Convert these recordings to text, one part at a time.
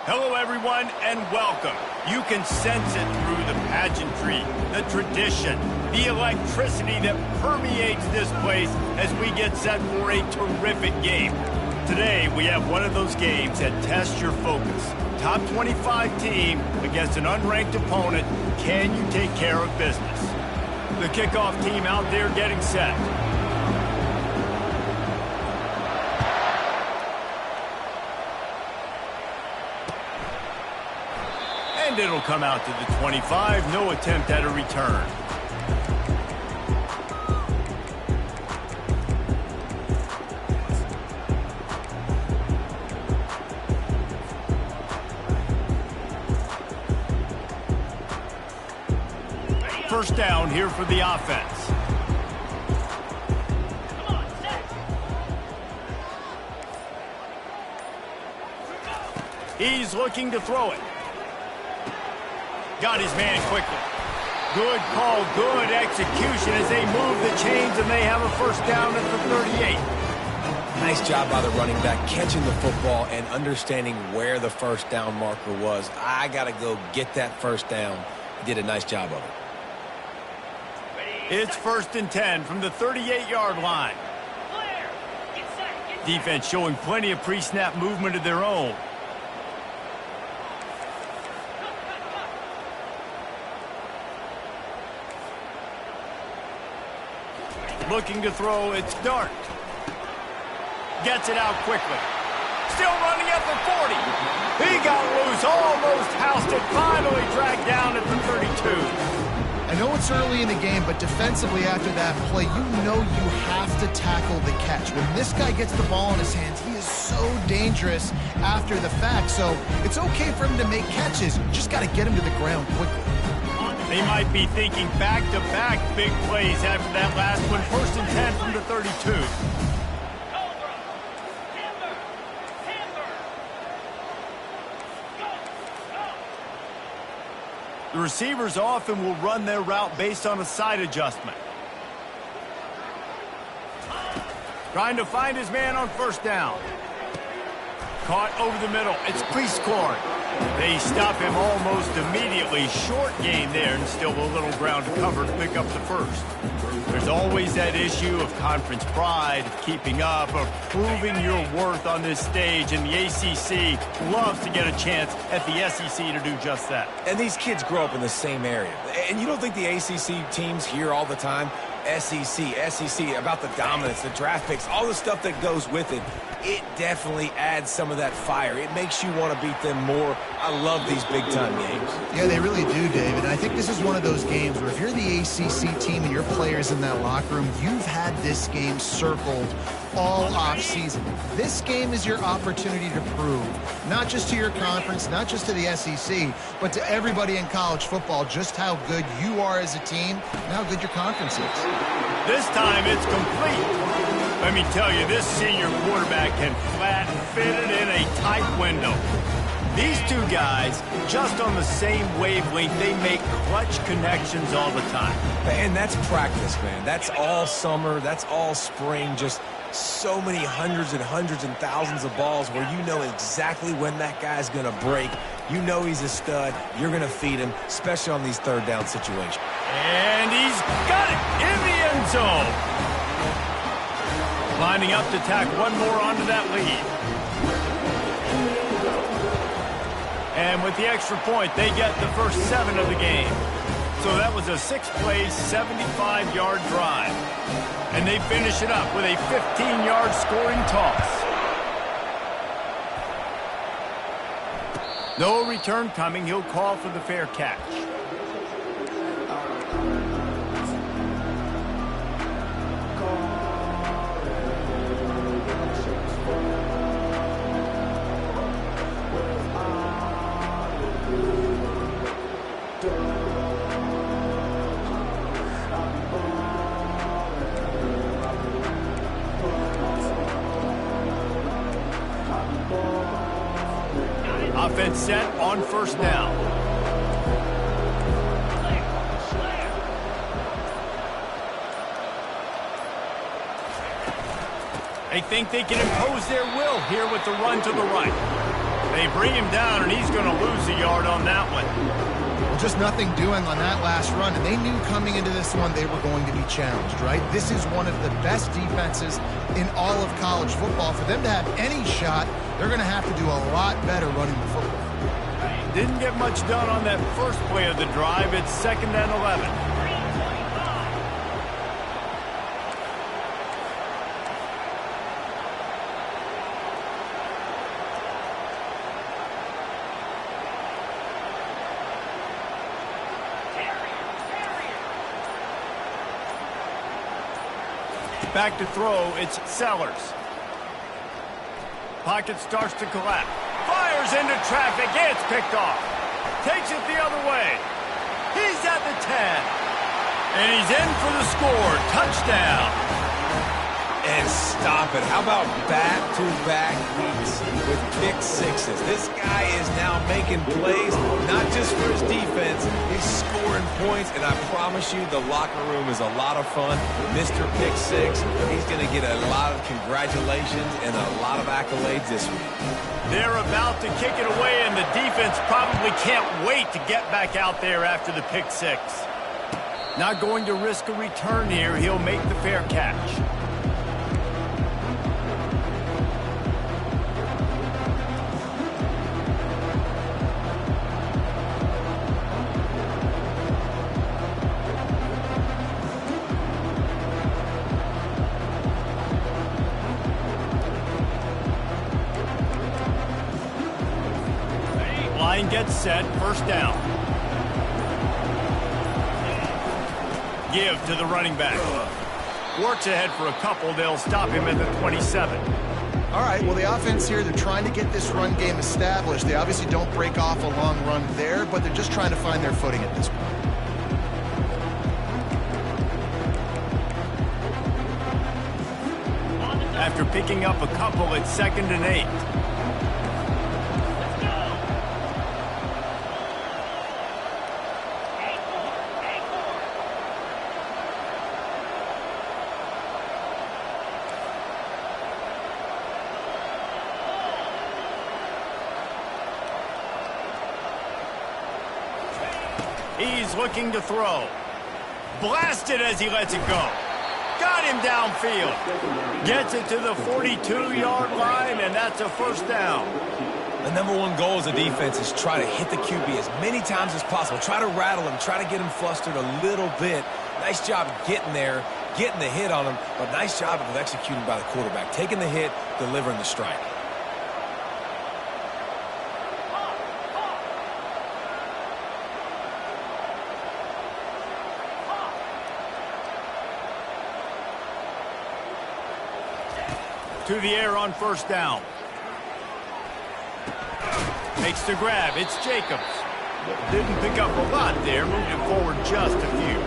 Hello, everyone, and welcome. You can sense it through the pageantry, the tradition, the electricity that permeates this place as we get set for a terrific game. Today, we have one of those games that tests your focus. Top 25 team against an unranked opponent. Can you take care of business? The kickoff team out there getting set. And it'll come out to the 25. No attempt at a return. First down here for the offense. He's looking to throw it. Got his man quickly. Good call, good execution as they move the chains and they have a first down at the 38. Nice job by the running back catching the football and understanding where the first down marker was. I got to go get that first down. He did a nice job of it. It's 1st and 10 from the 38-yard line. Defense showing plenty of pre-snap movement of their own. Looking to throw, it's Dart. Gets it out quickly. Still running at the 40. He got loose, almost housed it, finally dragged down at the 32. I know it's early in the game, but defensively after that play, you know you have to tackle the catch. When this guy gets the ball in his hands, he is so dangerous after the fact. So it's okay for him to make catches. You just got to get him to the ground quickly. They might be thinking back-to-back big plays after that last one. 1st and 10 from the 32. The receivers often will run their route based on a side adjustment. Trying to find his man on first down. Caught over the middle. It's pre-scored. They stop him almost immediately. Short gain there and still a little ground to cover to pick up the first. There's always that issue of conference pride, of keeping up, of proving your worth on this stage, and the ACC loves to get a chance at the SEC to do just that. And these kids grow up in the same area. And you don't think the ACC teams hear all the time, SEC, about the dominance, the draft picks, all the stuff that goes with it. It definitely adds some of that fire. It makes you want to beat them more. I love these big-time games. Yeah, they really do, David. And I think this is one of those games where if you're the ACC team and your players in that locker room, you've had this game circled all offseason. This game is your opportunity to prove, not just to your conference, not just to the SEC, but to everybody in college football, just how good you are as a team and how good your conference is. This time it's complete. Let me tell you, this senior quarterback can flat fit it in a tight window. These two guys, just on the same wavelength, they make clutch connections all the time. And that's practice, man. That's all summer. That's all spring. Just so many hundreds and thousands of balls where you know exactly when that guy's going to break. You know he's a stud. You're going to feed him, especially on these third down situations. And he's got it in the end zone. Lining up to tack one more onto that lead. And with the extra point, they get the first 7 of the game. So that was a 6-play, 75-yard drive. And they finish it up with a 15-yard scoring toss. No return coming. He'll call for the fair catch. Offense set on first down. They think they can impose their will here with the run to the right. They They bring him down, and he's going to lose a yard on that one. Well, just nothing doing on that last run, and they knew coming into this one they were going to be challenged, right? This is one of the best defenses in all of college football. For them to have any shot, they're going to have to do a lot better running the football. Didn't get much done on that first play of the drive. It's 2nd and 11. Back to throw, it's Sellers. Pocket starts to collapse. Fires into traffic, it's picked off. Takes it the other way. He's at the 10. And he's in for the score. Touchdown. And stop it. How about back-to-back weeks with pick sixes? This guy is now making plays, not just for his defense. He's scoring points, and I promise you the locker room is a lot of fun. Mr. Pick Six, he's going to get a lot of congratulations and a lot of accolades this week. They're about to kick it away, and the defense probably can't wait to get back out there after the pick six. Not going to risk a return here. He'll make the fair catch. Line gets set, first down. Give to the running back. Works ahead for a couple. They'll stop him at the 27. All right, well, the offense here, they're trying to get this run game established. They obviously don't break off a long run there, but they're just trying to find their footing at this point. After picking up a couple, it's 2nd and 8. He's looking to throw. Blasted as he lets it go. Got him downfield. Gets it to the 42-yard line, and that's a first down. The number one goal as a defense is try to hit the QB as many times as possible. Try to rattle him. Try to get him flustered a little bit. Nice job getting there, getting the hit on him, but nice job of executing by the quarterback. Taking the hit, delivering the strike. To the air on first down. Makes the grab. It's Jacobs. Didn't pick up a lot there. Moved it forward just a few.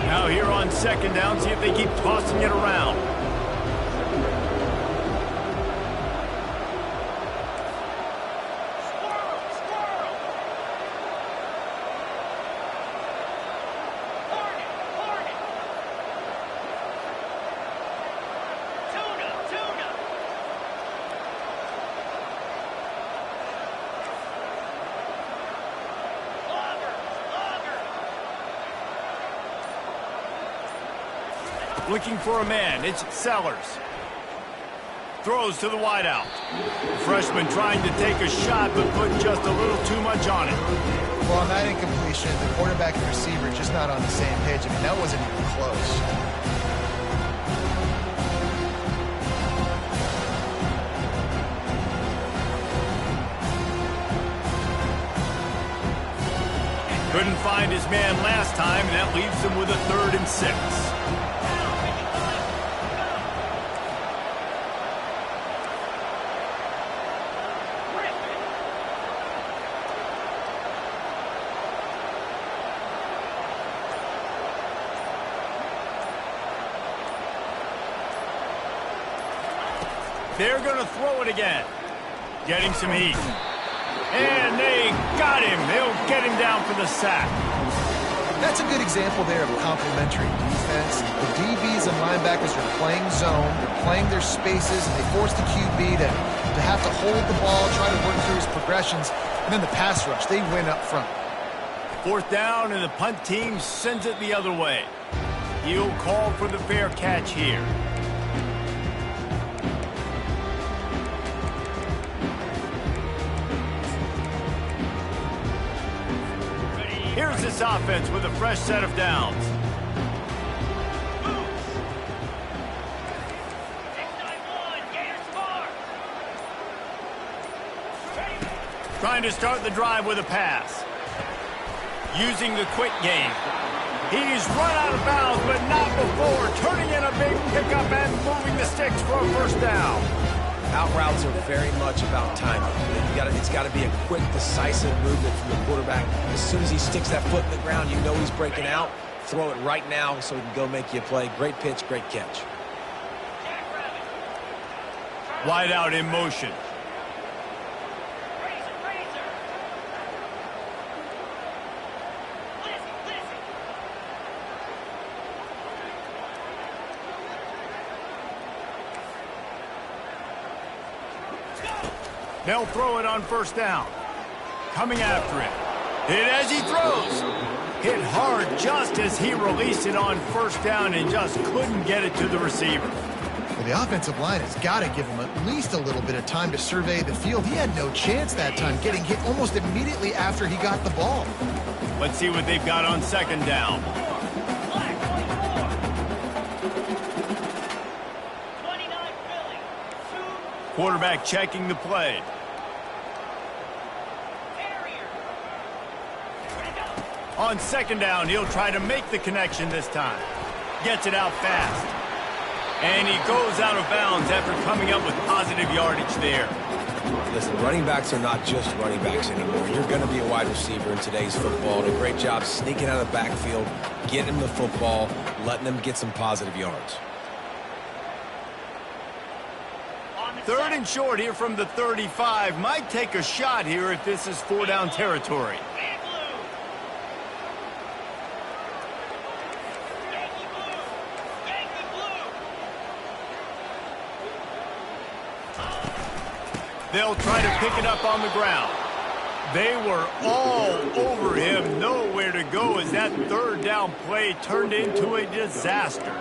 Now here on second down, see if they keep tossing it around. Looking for a man, it's Sellers. Throws to the wideout. The freshman trying to take a shot, but put just a little too much on it. Well, on that incompletion, the quarterback and receiver just not on the same page. I mean, that wasn't even close. Couldn't find his man last time, and that leaves him with a 3rd and 6. They're going to throw it again. Getting some heat. And they got him. They'll get him down for the sack. That's a good example there of complementary defense. The DBs and linebackers are playing zone, they're playing their spaces, and they force the QB to have to hold the ball, try to work through his progressions, and then the pass rush. They win up front. 4th down, and the punt team sends it the other way. He'll call for the fair catch here. Here's this offense with a fresh set of downs. Trying to start the drive with a pass. Using the quick game. He's run out of bounds, but not before turning in a big pickup and moving the sticks for a 1st down. Out routes are very much about timing. It's got to be a quick, decisive movement from the quarterback. As soon as he sticks that foot in the ground, you know he's breaking out. Throw it right now so he can go make you a play. Great pitch, great catch. Wide out in motion. They'll throw it on 1st down. Coming after it. Hit as he throws. Hit hard just as he released it on 1st down and just couldn't get it to the receiver. Well, the offensive line has got to give him at least a little bit of time to survey the field. He had no chance that time, getting hit almost immediately after he got the ball. Let's see what they've got on 2nd down. Quarterback checking the play. On 2nd down, he'll try to make the connection this time. Gets it out fast. And he goes out of bounds after coming up with positive yardage there. Listen, running backs are not just running backs anymore. You're going to be a wide receiver in today's football. And a great job sneaking out of the backfield, getting him the football, letting them get some positive yards. 3rd and short here from the 35. Might take a shot here if this is 4-down territory. They'll try to pick it up on the ground. They were all over him. Nowhere to go as that 3rd down play turned into a disaster.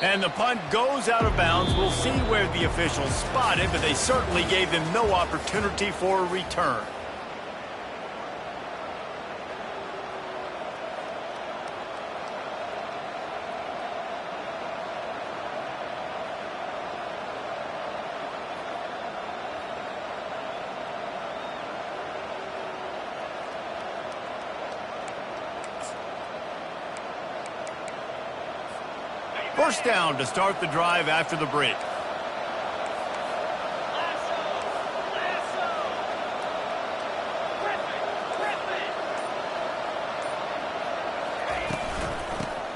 And the punt goes out of bounds. We'll see where the officials spot it, but they certainly gave them no opportunity for a return. First down to start the drive after the break.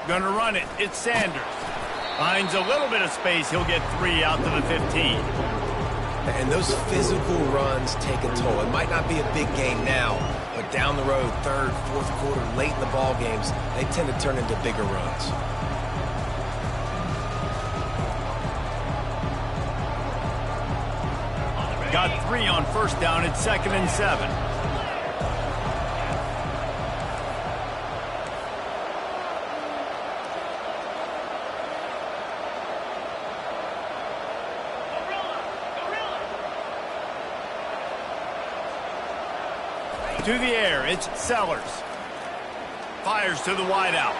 Gonna run it. It's Sanders. Finds a little bit of space. He'll get 3 out to the 15. And those physical runs take a toll. It might not be a big game now, but down the road, 3rd, 4th quarter, late in the ball games, they tend to turn into bigger runs. Got 3 on first down at 2nd and 7. To the air, it's Sellers. Fires to the wideout.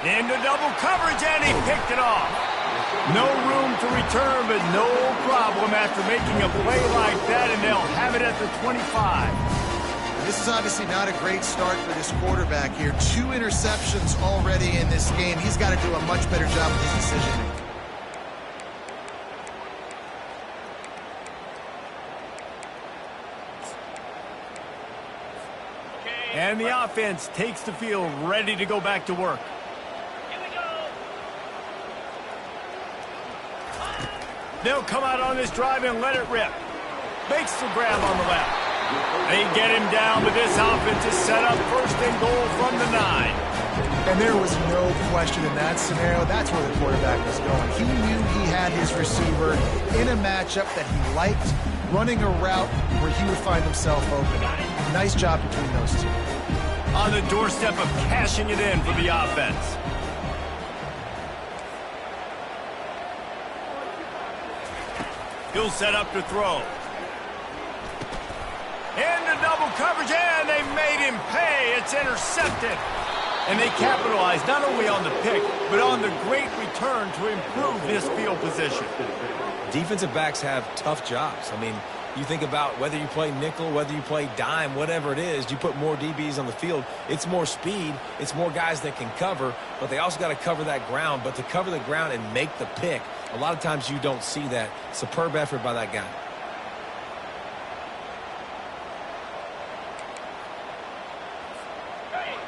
Into double coverage, and he picked it off. No room to return, but no problem after making a play like that, and they'll have it at the 25. This is obviously not a great start for this quarterback here. 2 interceptions already in this game. He's got to do a much better job with his decision-making. And the offense takes the field, ready to go back to work. They'll come out on this drive and let it rip. Makes the grab on the left. They get him down, but this offense is set up first and goal from the 9. And there was no question in that scenario. That's where the quarterback was going. He knew he had his receiver in a matchup that he liked, running a route where he would find himself open. Nice job between those two. On the doorstep of cashing it in for the offense. He'll set up to throw. Into double coverage, and they made him pay. It's intercepted. And they capitalized not only on the pick, but on the great return to improve this field position. Defensive backs have tough jobs. I mean, you think about whether you play nickel, whether you play dime, whatever it is, you put more DBs on the field. It's more speed. It's more guys that can cover, but they also got to cover that ground. But to cover the ground and make the pick, a lot of times you don't see that. Superb effort by that guy.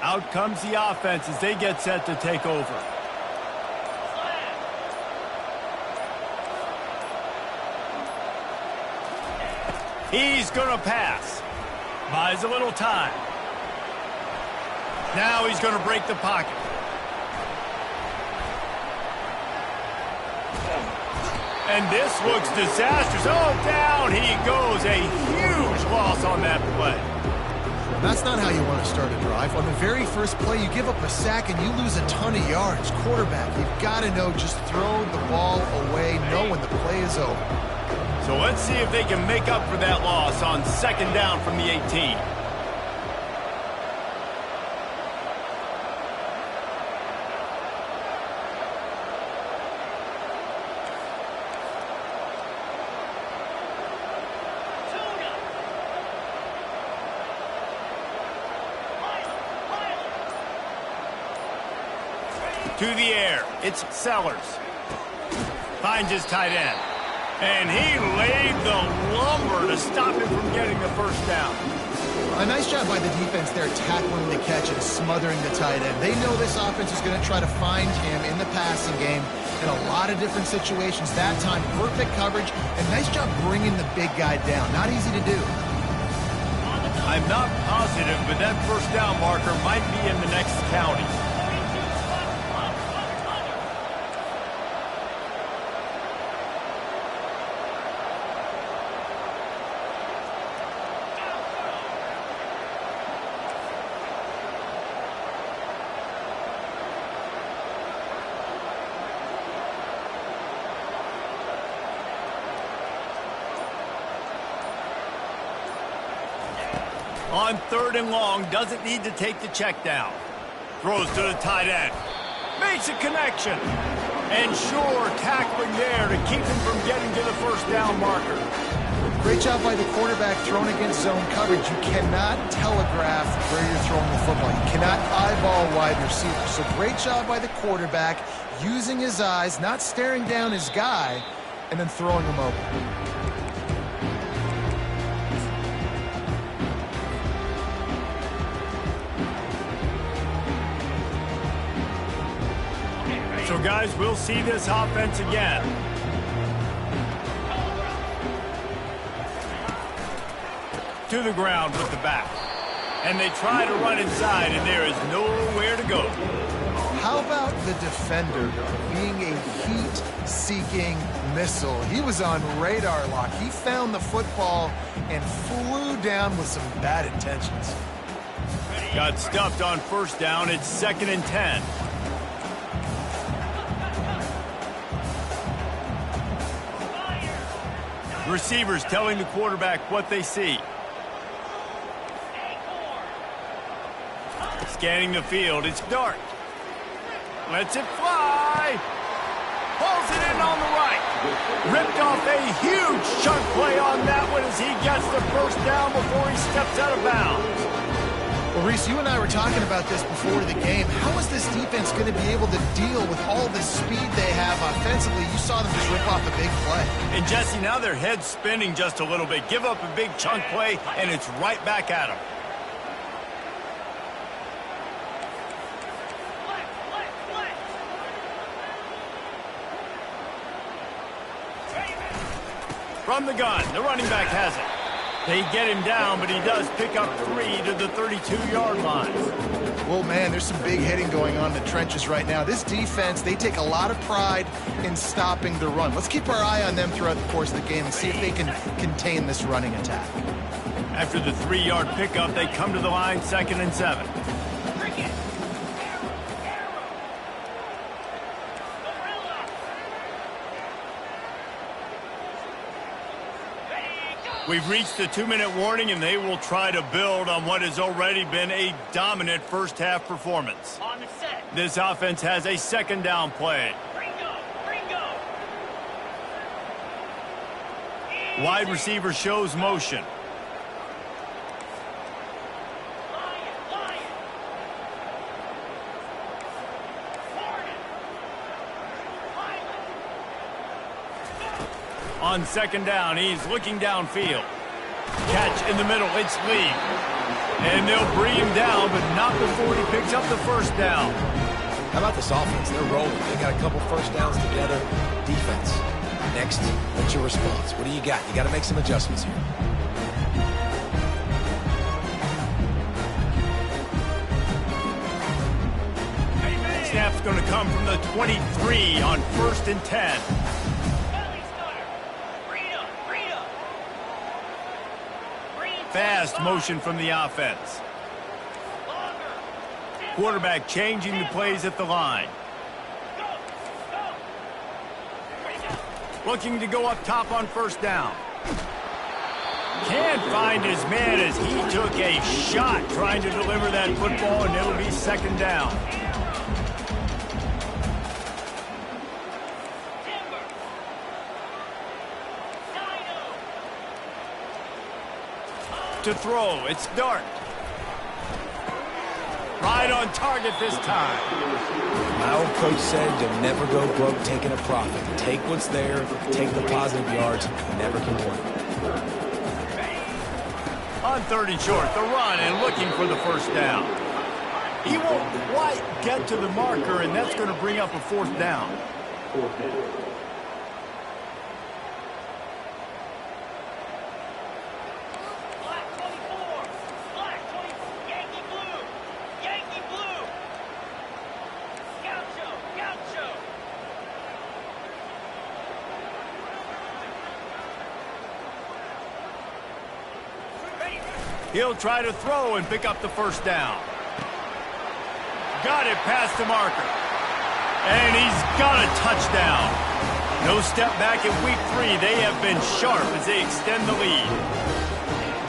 Out comes the offense as they get set to take over. He's going to pass. Buys a little time. Now he's going to break the pocket. And this looks disastrous. Oh, down he goes. A huge loss on that play. That's not how you want to start a drive. On the very first play, you give up a sack and you lose a ton of yards. Quarterback, you've got to know, just throw the ball away, know when the play is over. So let's see if they can make up for that loss on second down from the 18. To the air, it's Sellers. Finds his tight end. And he laid the lumber to stop him from getting the first down. A nice job by the defense there, tackling the catch and smothering the tight end. They know this offense is going to try to find him in the passing game in a lot of different situations. That time, perfect coverage, and nice job bringing the big guy down. Not easy to do. I'm not positive, but that first down marker might be in the next county. On third and long, doesn't need to take the check down. Throws to the tight end. Makes a connection. And sure, tackling there to keep him from getting to the first down marker. Great job by the quarterback throwing against zone coverage. You cannot telegraph where you're throwing the football. You cannot eyeball wide receivers. So great job by the quarterback using his eyes, not staring down his guy, and then throwing him open. So, guys, we'll see this offense again. To the ground with the back. And they try to run inside, and there is nowhere to go. How about the defender being a heat-seeking missile? He was on radar lock. He found the football and flew down with some bad intentions. Got stuffed on first down. It's 2nd and 10. Receivers telling the quarterback what they see. Scanning the field, it's dark. Lets it fly. Pulls it in on the right. Ripped off a huge chunk play on that one as he gets the first down before he steps out of bounds. Well, Reese, you and I were talking about this before the game. How is this defense going to be able to deal with all the speed they have offensively? You saw them just rip off a big play. And, Jesse, now their head's spinning just a little bit. Give up a big chunk play, and it's right back at them. From the gun, the running back has it. They get him down, but he does pick up 3 to the 32-yard line. Well, man, there's some big hitting going on in the trenches right now. This defense, they take a lot of pride in stopping the run. Let's keep our eye on them throughout the course of the game and see if they can contain this running attack. After the 3-yard pickup, they come to the line, 2nd and 7. We've reached the 2-minute warning, and they will try to build on what has already been a dominant first-half performance. On the set. This offense has a 2nd down play. Gringo. Wide receiver shows motion. Lion. On 2nd down, he's looking downfield. Catch in the middle, it's Lee. And they'll bring him down, but not before he picks up the 1st down. How about this offense? They're rolling. They got a couple first downs together. Defense. Next, what's your response? What do you got? You got to make some adjustments here. Snap's going to come from the 23 on 1st and 10. Fast motion from the offense. Quarterback changing the plays at the line. Looking to go up top on 1st down. Can't find his man as he took a shot trying to deliver that football, and it'll be 2nd down. To throw, it's Dart. Right on target this time. My old coach said you'll never go broke taking a profit. Take what's there, take the positive yards, never complain. On 3rd and short, the run and looking for the 1st down. He won't quite get to the marker, and that's going to bring up a 4th down. He'll try to throw and pick up the 1st down. Got it past the marker. And he's got a touchdown. No step back in week 3. They have been sharp as they extend the lead.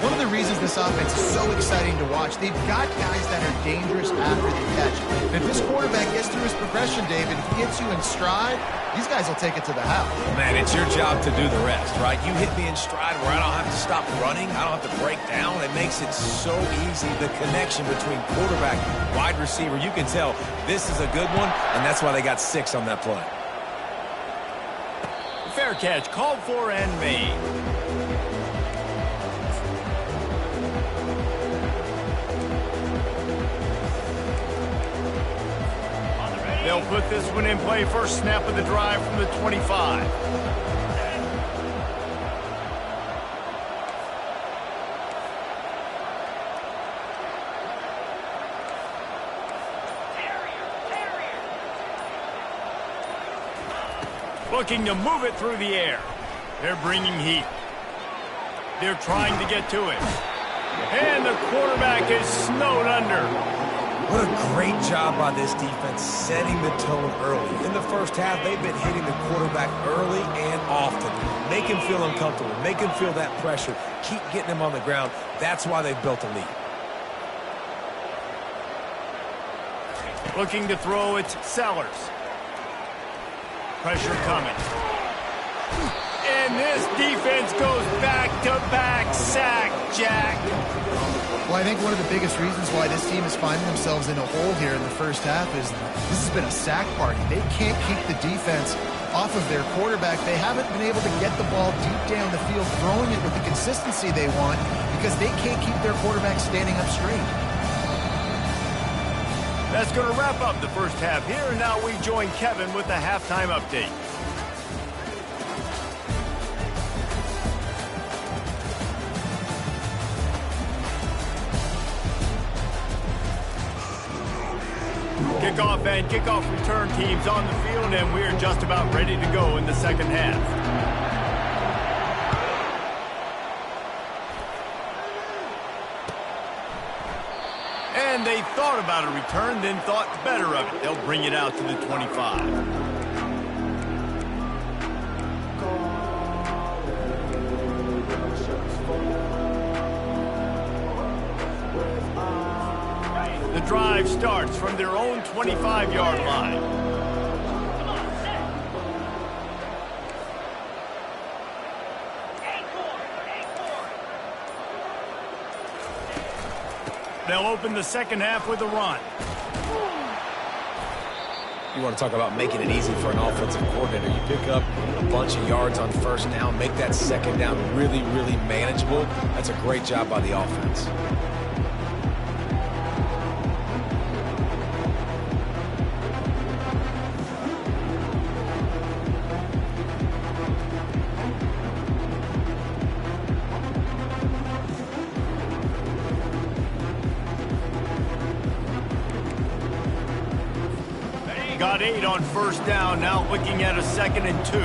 One of the reasons this offense is so exciting to watch, they've got guys that are dangerous after the catch. If this quarterback gets through his progression, David, if he gets you in stride, these guys will take it to the house. Man, it's your job to do the rest, right? You hit me in stride where I don't have to stop running. I don't have to break down. It makes it so easy. The connection between quarterback and wide receiver, you can tell this is a good one, and that's why they got 6 on that play. Fair catch, called for and made. They'll put this one in play. First snap of the drive from the 25. Looking to move it through the air. They're bringing heat. They're trying to get to it. And the quarterback is snowed under. What a great job by this defense setting the tone early. In the first half, they've been hitting the quarterback early and often. Make him feel uncomfortable. Make him feel that pressure. Keep getting him on the ground. That's why they've built a lead. Looking to throw, it's Sellers. Pressure coming. And this defense goes back-to-back sack, Jack. Well, I think one of the biggest reasons why this team is finding themselves in a hole here in the first half is this has been a sack party. They can't keep the defense off of their quarterback. They haven't been able to get the ball deep down the field, throwing it with the consistency they want because they can't keep their quarterback standing up straight. That's going to wrap up the first half here, and now we join Kevin with the halftime update. Kickoff and kickoff return teams on the field, and we're just about ready to go in the second half. And they thought about a return, then thought better of it. They'll bring it out to the 25. The drive starts from their own 25-yard line. They'll open the second half with a run. You want to talk about making it easy for an offensive coordinator. You pick up a bunch of yards on first down, make that second down really, really manageable. That's a great job by the offense. Got 8 on first down, now looking at a 2nd and 2.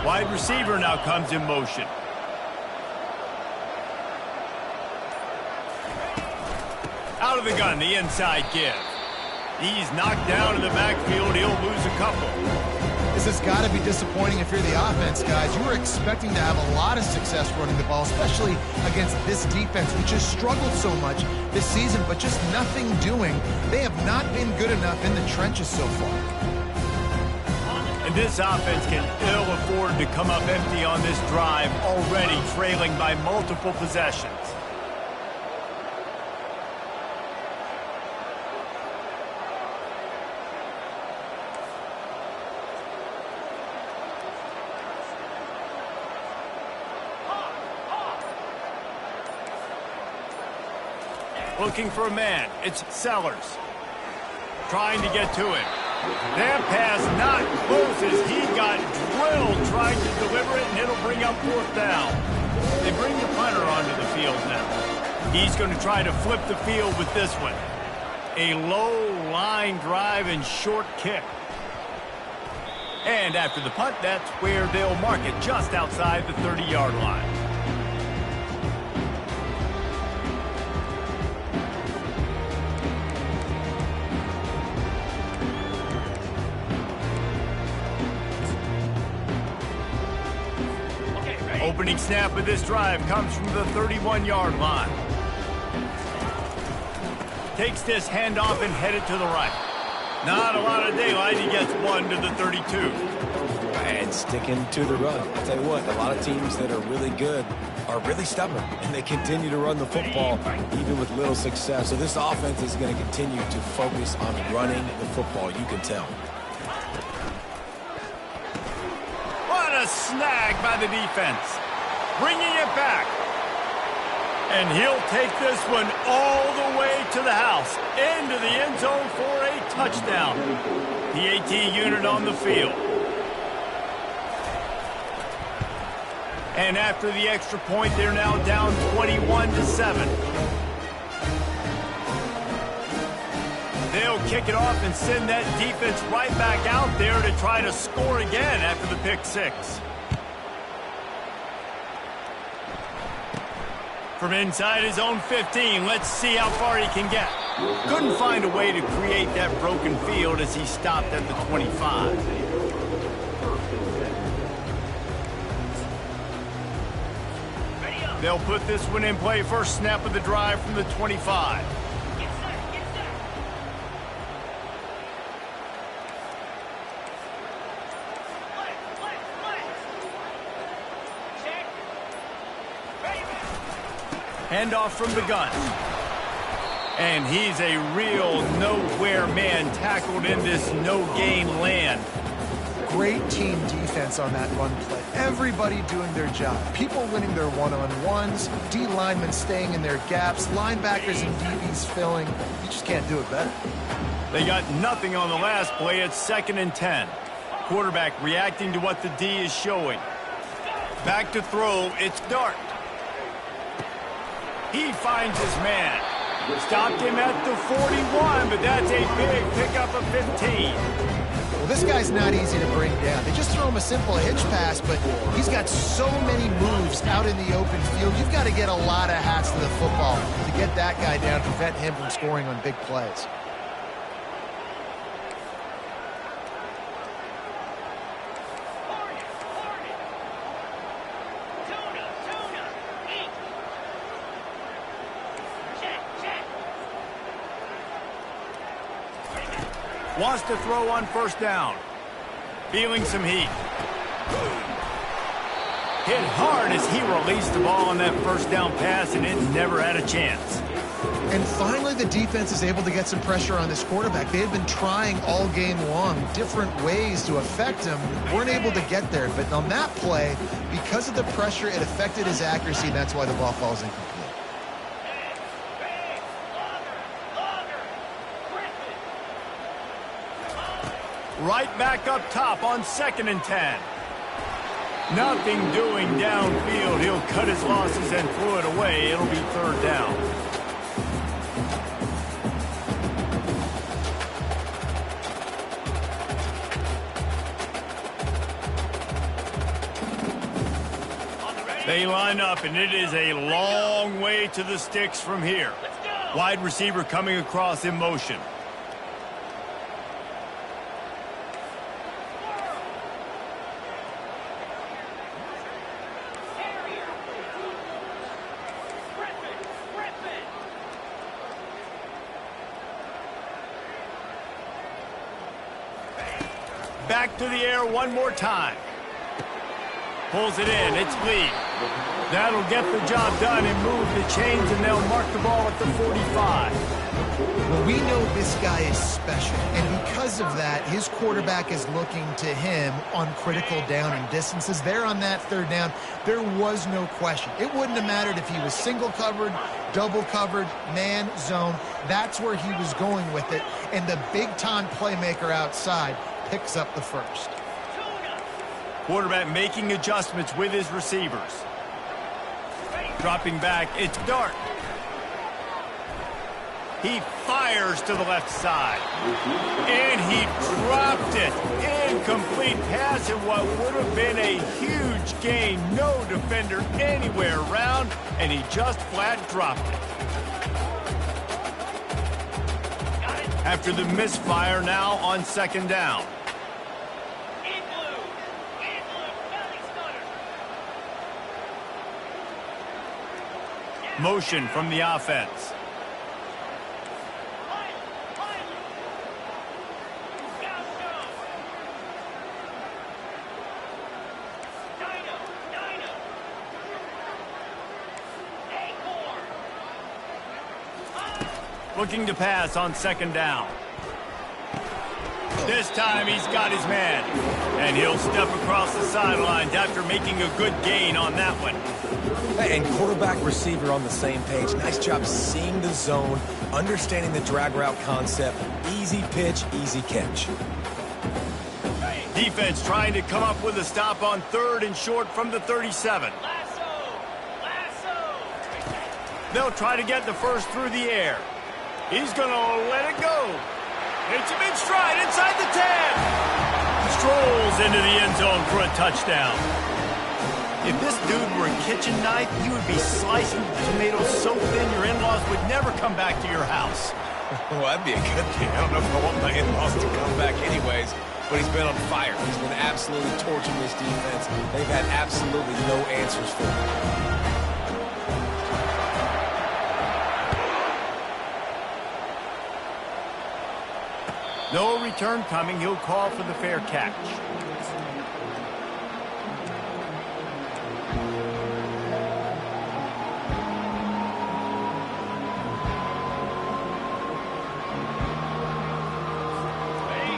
Wide receiver now comes in motion. Out of the gun, the inside give. He's knocked down in the backfield. He'll lose a couple. This has got to be disappointing if you're the offense, guys. You were expecting to have a lot of success running the ball, especially against this defense, which has struggled so much this season, but just nothing doing. They have not been good enough in the trenches so far. And this offense can ill afford to come up empty on this drive, already trailing by multiple possessions. Looking for a man. It's Sellers. Trying to get to him. That pass not close as he got drilled trying to deliver it, and it'll bring up 4th down. They bring the punter onto the field now. He's going to try to flip the field with this one. A low line drive and short kick. And after the punt, that's where they'll mark it, just outside the 30-yard line. Opening snap of this drive comes from the 31-yard line. Takes this handoff and headed to the right. Not a lot of daylight. He gets 1 to the 32. And sticking to the run. I'll tell you what, a lot of teams that are really good are really stubborn, and they continue to run the football even with little success. So this offense is going to continue to focus on running the football. You can tell. What a snag by the defense. Bringing it back. And he'll take this one all the way to the house. Into the end zone for a touchdown. PAT unit on the field. And after the extra point, they're now down 21-7. They'll kick it off and send that defense right back out there to try to score again after the pick 6. From inside his own 15, let's see how far he can get. Couldn't find a way to create that broken field as he stopped at the 25. They'll put this one in play. First snap of the drive from the 25. Handoff from the gun. And he's a real nowhere man, tackled in this no-gain land. Great team defense on that run play. Everybody doing their job. People winning their one-on-ones, D linemen staying in their gaps, linebackers and DBs filling. You just can't do it better. They got nothing on the last play. It's 2nd and 10. Quarterback reacting to what the D is showing. Back to throw. It's Dart. He finds his man. Stopped him at the 41, but that's a big pickup of 15. Well, this guy's not easy to bring down. They just throw him a simple hitch pass, but he's got so many moves out in the open field. You've got to get a lot of hats to the football to get that guy down, prevent him from scoring on big plays. Wants to throw on first down. Feeling some heat. Hit hard as he released the ball on that first down pass, and it never had a chance. And finally, the defense is able to get some pressure on this quarterback. They had been trying all game long different ways to affect him. Weren't able to get there. But on that play, because of the pressure, it affected his accuracy, and that's why the ball falls incomplete. Right back up top on 2nd and 10. Nothing doing downfield. He'll cut his losses and throw it away. It'll be 3rd down. They line up, and it is a long way to the sticks from here. Wide receiver coming across in motion. Back to the air one more time. Pulls it in. It's Lee. That'll get the job done and move the chains, and they'll mark the ball at the 45. Well, we know this guy is special, and because of that, his quarterback is looking to him on critical down and distances. There on that 3rd down, there was no question. It wouldn't have mattered if he was single covered, double covered, man, zone. That's where he was going with it, and the big-time playmaker outside picks up the first. Quarterback making adjustments with his receivers. Dropping back, it's Dart. He fires to the left side. And he dropped it. Incomplete pass in what would have been a huge gain. No defender anywhere around, and he just flat dropped it. After the misfire, now on 2nd down. Motion from the offense. Looking to pass on 2nd down. This time he's got his man. And he'll step across the sidelines after making a good gain on that one. And quarterback receiver on the same page. Nice job seeing the zone, understanding the drag route concept. Easy pitch, easy catch. Defense trying to come up with a stop on 3rd and short from the 37. They'll try to get the first through the air. He's going to let it go. It's him in stride inside the 10. Strolls into the end zone for a touchdown. If this dude were a kitchen knife, you would be slicing tomatoes so thin your in-laws would never come back to your house. Well, that'd be a good thing. I don't know if I want my in-laws to come back anyways, but he's been on fire. He's been absolutely torching this defense. They've had absolutely no answers for him. No return coming. He'll call for the fair catch.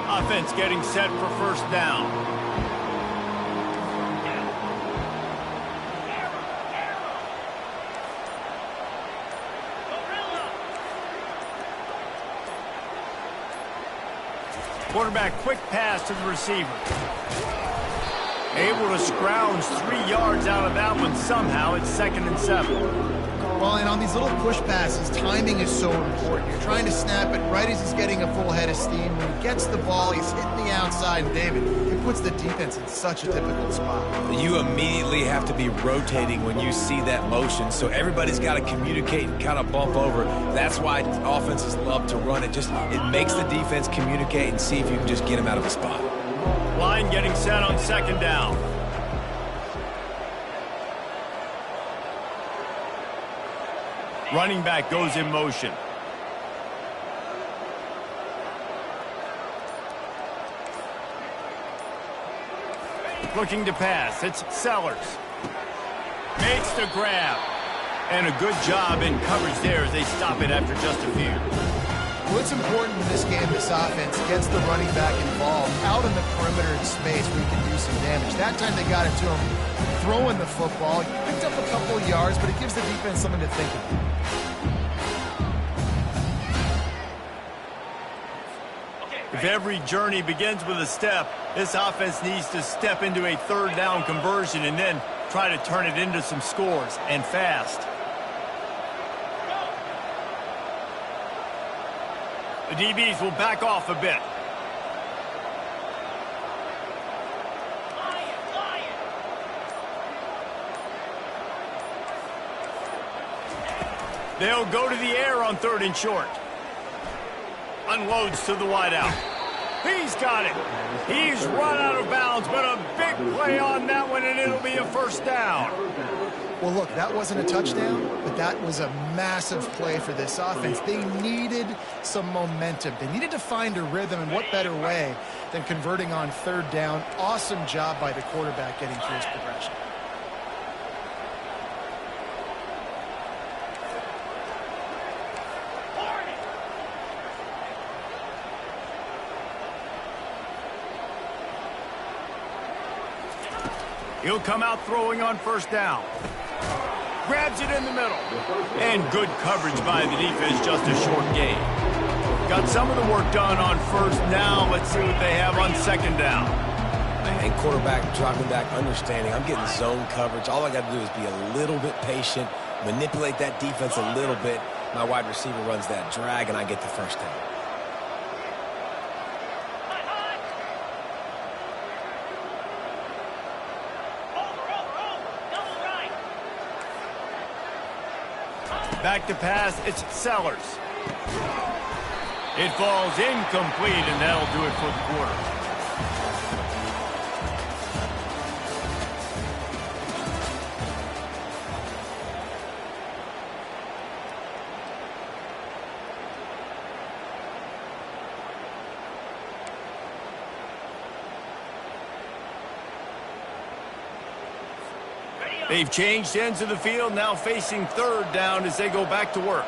Offense getting set for first down. Quarterback quick pass to the receiver. Able to scrounge 3 yards out of that one somehow. It's 2nd and 7. Well, and on these little push passes, timing is so important. You're trying to snap it right as he's getting a full head of steam. When he gets the ball, he's hitting the outside. And David, it puts the defense in such a difficult spot. You immediately have to be rotating when you see that motion, so everybody's got to communicate and kind of bump over. That's why offenses love to run it. It makes the defense communicate and see if you can just get him out of a spot. Line getting set on second down. Running back goes in motion. Looking to pass. It's Sellers. Makes the grab. And a good job in coverage there as they stop it after just a few. What's important in this game, this offense gets the running back involved out in the perimeter in space where he can do some damage. That time they got it to him throwing the football. He picked up a couple of yards, but it gives the defense something to think about. If every journey begins with a step, this offense needs to step into a third down conversion and then try to turn it into some scores, and fast. The DBs will back off a bit. They'll go to the air on third and short. Unloads to the wideout. He's got it. He's run out of bounds, but a big play on that one, and it'll be a first down. Well, look, that wasn't a touchdown, but that was a massive play for this offense. They needed some momentum. They needed to find a rhythm, and what better way than converting on third down. Awesome job by the quarterback getting through his progression. He'll come out throwing on first down. Grabs it in the middle. And good coverage by the defense, just a short gain. Got some of the work done on first. Now let's see what they have on second down. And quarterback dropping back, understanding I'm getting zone coverage. All I got to do is be a little bit patient, manipulate that defense a little bit. My wide receiver runs that drag, and I get the first down. Back to pass, it's Sellers. It falls incomplete, and that'll do it for the quarter. They've changed ends of the field, now facing third down as they go back to work.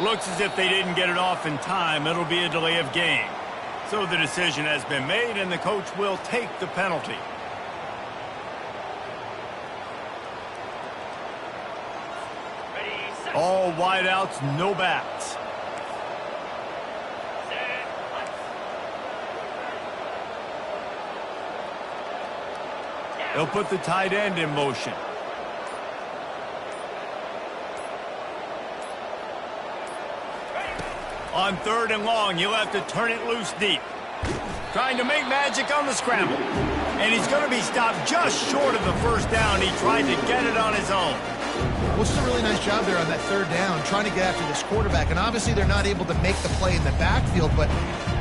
Looks as if they didn't get it off in time. It'll be a delay of game. So the decision has been made, and the coach will take the penalty. All wideouts, no backs. They'll put the tight end in motion. On third and long, he'll have to turn it loose deep. Trying to make magic on the scramble. And he's going to be stopped just short of the first down. He tried to get it on his own. Well, just a really nice job there on that third down, trying to get after this quarterback. And obviously they're not able to make the play in the backfield, but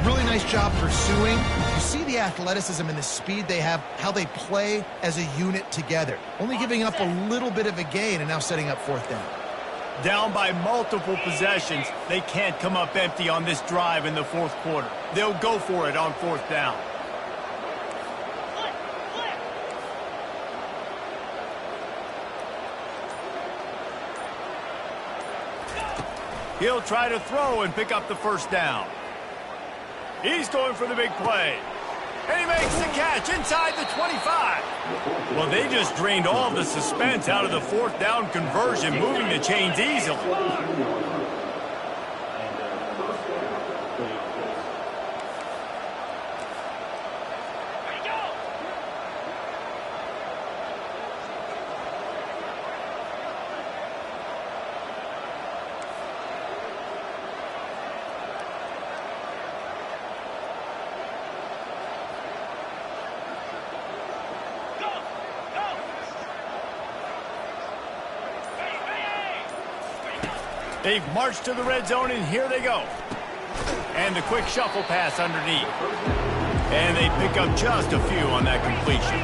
really nice job pursuing. You see the athleticism and the speed they have, how they play as a unit together. Only giving up a little bit of a gain and now setting up fourth down. Down by multiple possessions, they can't come up empty on this drive in the fourth quarter. They'll go for it on fourth down. He'll try to throw and pick up the first down. He's going for the big play. And he makes the catch inside the 25. Well, they just drained all the suspense out of the fourth down conversion, moving the chains easily. They've marched to the red zone, and here they go. And the quick shuffle pass underneath. And they pick up just a few on that completion.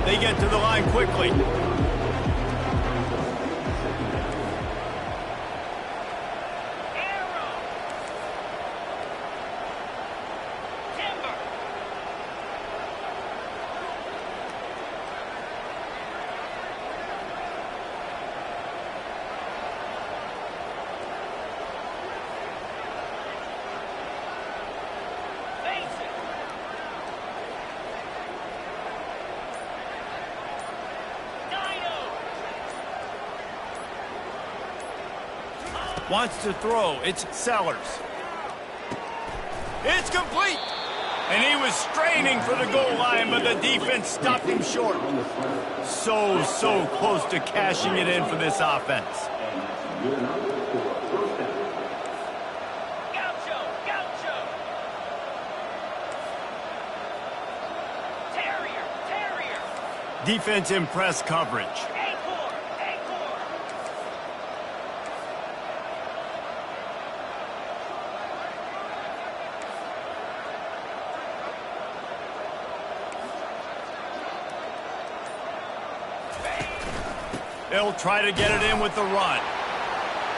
They get to the line quickly. Wants to throw. It's Sellers. It's complete. And he was straining for the goal line, but the defense stopped him short. So close to cashing it in for this offense. Terrier. Defense in press coverage. They'll try to get it in with the run.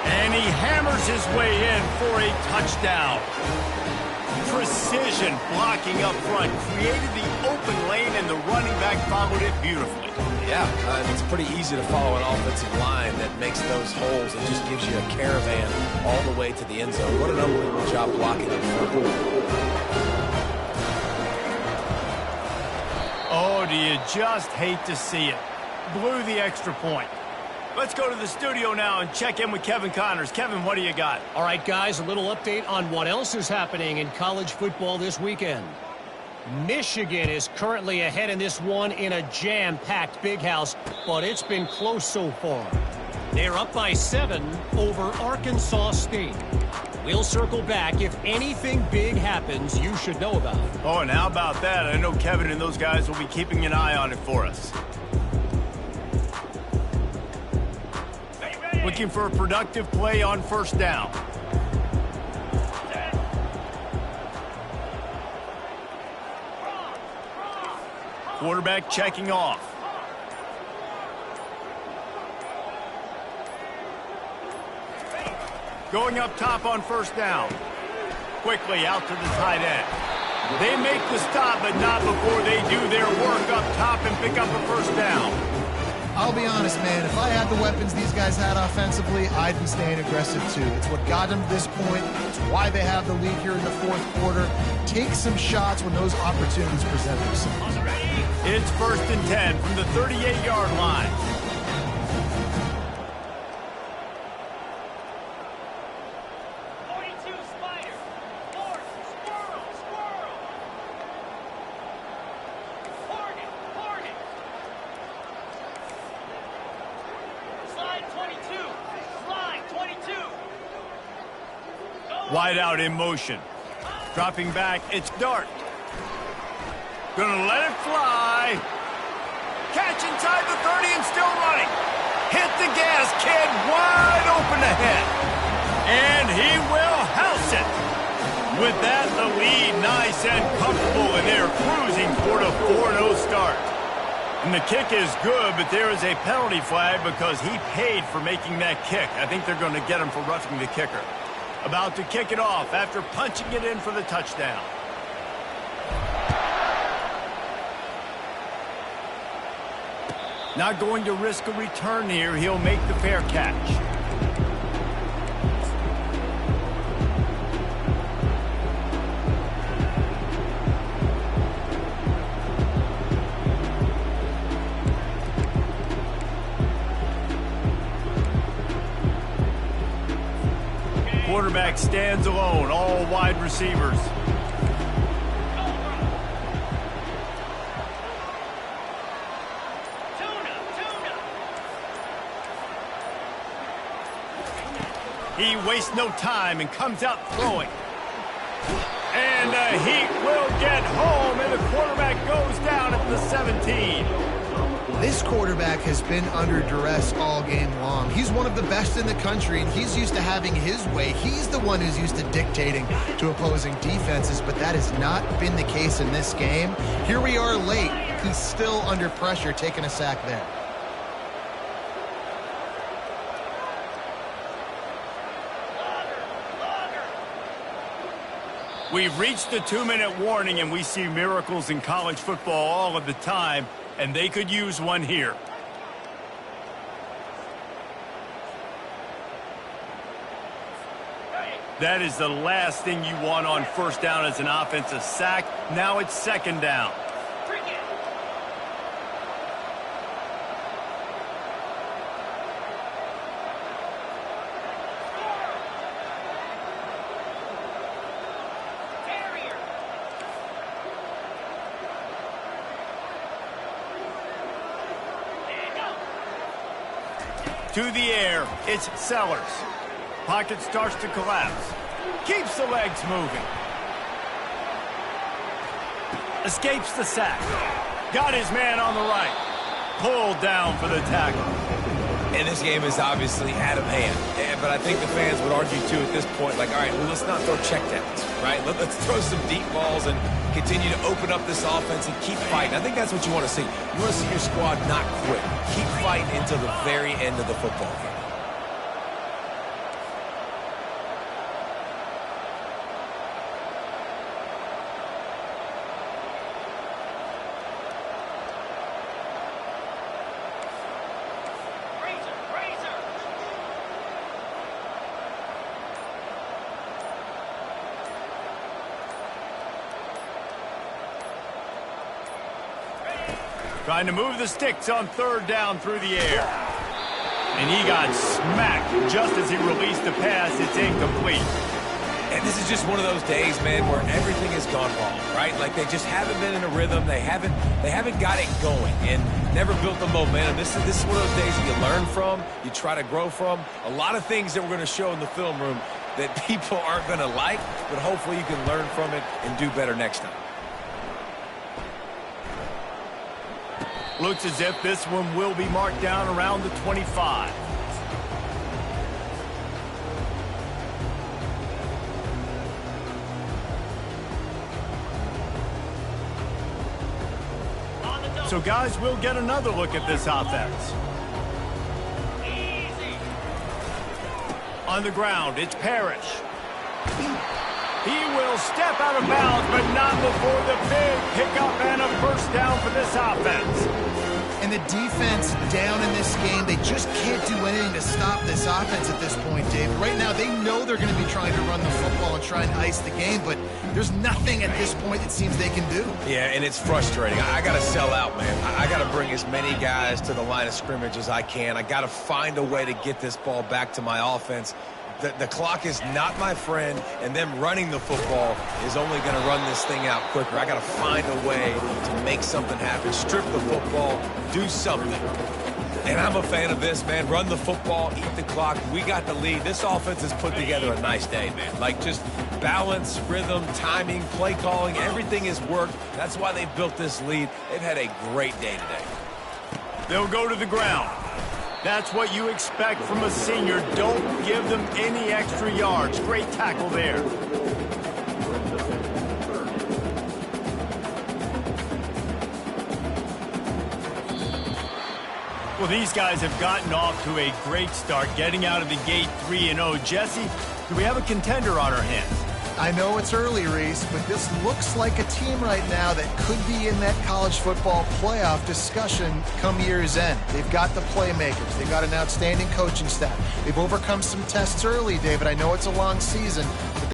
And he hammers his way in for a touchdown. Precision blocking up front. Created the open lane, and the running back followed it beautifully. Yeah, it's pretty easy to follow an offensive line that makes those holes and just gives you a caravan all the way to the end zone. What an unbelievable job blocking up front. Oh, do you just hate to see it? Blew the extra point. Let's go to the studio now and check in with Kevin Connors. Kevin, what do you got? All right, guys, a little update on what else is happening in college football this weekend. Michigan is currently ahead in this one in a jam-packed Big House, but it's been close so far. They're up by 7 over Arkansas State. We'll circle back if anything big happens you should know about. Oh, and how about that? I know Kevin and those guys will be keeping an eye on it for us. Looking for a productive play on first down. Quarterback checking off. Going up top on first down. Quickly out to the tight end. They make the stop, but not before they do their work up top and pick up a first down. I'll be honest, man, if I had the weapons these guys had offensively, I'd be staying aggressive too. It's what got them to this point. It's why they have the lead here in the fourth quarter. Take some shots when those opportunities present themselves. It's 1st and 10 from the 38-yard line. Wide out in motion. Dropping back, it's Dart. Gonna let it fly. Catch inside the 30 and still running. Hit the gas, kid, wide open ahead. And he will house it. With that, the lead nice and comfortable, and they're cruising toward a 4-0 start. And the kick is good, but there is a penalty flag because he paid for making that kick. I think they're going to get him for roughing the kicker. About to kick it off after punching it in for the touchdown. Not going to risk a return here. He'll make the fair catch. Quarterback stands alone, all wide receivers. He wastes no time and comes out throwing. And the Heat will get home, and the quarterback goes down at the 17. This quarterback has been under duress all game long. He's one of the best in the country, and he's used to having his way. He's the one who's used to dictating to opposing defenses, but that has not been the case in this game. Here we are late. He's still under pressure, taking a sack there. We've reached the 2-minute warning, and we see miracles in college football all of the time, and they could use one here. That is the last thing you want on first down as an offensive sack. Now it's second down. To the air, it's Sellers. Pocket starts to collapse. Keeps the legs moving. Escapes the sack. Got his man on the right. Pulled down for the tackle. And this game is obviously out of hand. But I think the fans would argue, too, at this point, like, all right, well, let's not throw checkdowns, right? Let's throw some deep balls and continue to open up this offense and keep fighting. I think that's what you want to see. You want to see your squad not quit. Keep fighting until the very end of the football game. Trying to move the sticks on third down through the air. And he got smacked just as he released the pass. It's incomplete. And this is just one of those days, man, where everything has gone wrong, right? Like they just haven't been in a rhythm. They haven't got it going and never built the momentum. This is one of those days that you learn from, you try to grow from. A lot of things that we're going to show in the film room that people aren't going to like, but hopefully you can learn from it and do better next time. Looks as if this one will be marked down around the 25. So, guys, we'll get another look at this offense. On the ground, it's Parrish. He will step out of bounds, but not before the big pickup and a first down for this offense. And the defense down in this game, they just can't do anything to stop this offense at this point, Dave. Right now, they know they're going to be trying to run the football and try and ice the game, but there's nothing at this point it seems they can do. Yeah, and it's frustrating. I got to sell out, man. I got to bring as many guys to the line of scrimmage as I can. I got to find a way to get this ball back to my offense. The clock is not my friend, and them running the football is only going to run this thing out quicker. I got to find a way to make something happen, strip the football, do something. And I'm a fan of this, man. Run the football, eat the clock. We got the lead. This offense has put together a nice day, man. Like just balance, rhythm, timing, play calling, everything has worked. That's why they've built this lead. They've had a great day today. They'll go to the ground. That's what you expect from a senior. Don't give them any extra yards. Great tackle there. Well, these guys have gotten off to a great start, getting out of the gate 3-0. Jesse, do we have a contender on our hands? I know it's early, Reese, but this looks like a team right now that could be in that college football playoff discussion come year's end. They've got the playmakers. They've got an outstanding coaching staff. They've overcome some tests early, David. I know it's a long season, but